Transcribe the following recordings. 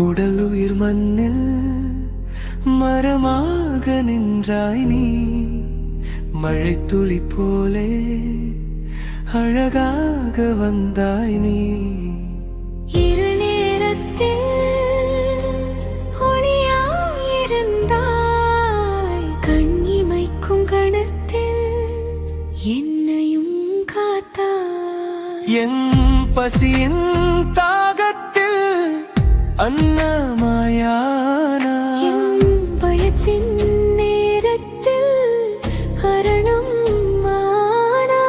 உடல் உயிர் மண்ணில் மரமாக நின்றாய் நீ, மழை துளி போலே அழகாக வந்தாய் நீ. இருள் நேரத்தில் ஒளியாயிருந்தாய், கண் இமைக்கும் கணத்தில் என்னையும் காத்தாய். என் பசியின் தாகத்தில் அன்னமாயானா, பயத்தின் நேரத்தில் அரணம் ஆனா,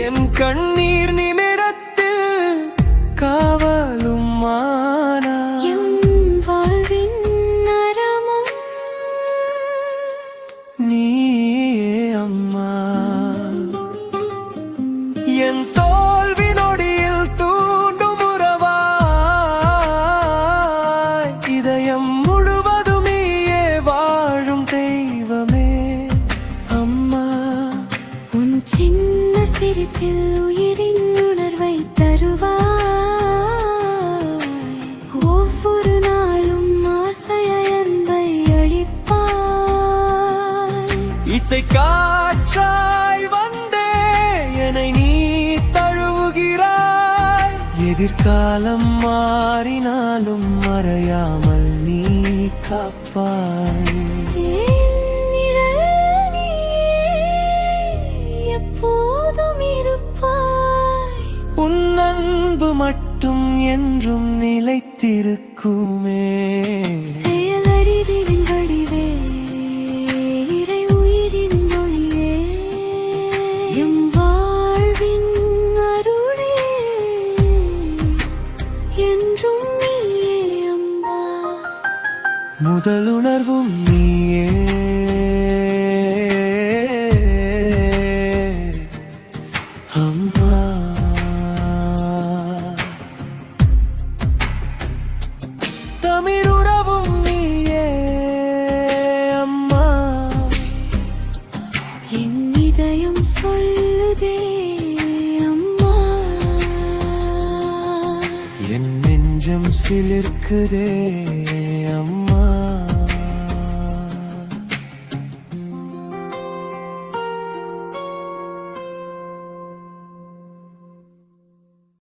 என் கண்ணீர் நிமிடத்தில் காவலும் ஆனா. எம் வாழ்வின் நரமும் நீயே அம்மா. என் தோல்வி நொடியில் தூண்டும் உறவாய், இதயம் முழுவதும் நீயே வாழும் தெய்வமே அம்மா. உன் சின்ன சிரிப்பில் உயிரின் உணர்வை தருவாய், ஒவ்வொரு நாளும் ஆசையாய் அன்பை அளிப்பாய். இசை காற்றாய் வந்தே என்னை நீ தழுவுகிறாய், எதிர்காலம் மாறினாலும் மறையாமல் நீ காப்பாய். என் நிழல் நீயே, எப்போதும் இருப்பாய். உன் அன்பு மட்டும் என்றும் நிலைத்திருக்குமே. செயலறிவின் வடிவே, இறை உயிரின் ஒளியே, எம் வாழ்வின் அருளே, என்றும் நீயே அம்மா. முதலுணர்வும் நீயே அம்மா. தமிழுறவும் நீயே அம்மா. என் இதயம் சொல்லுதே அம்மா, என் நெஞ்சம் சிலிர்க்குதே அம்மா.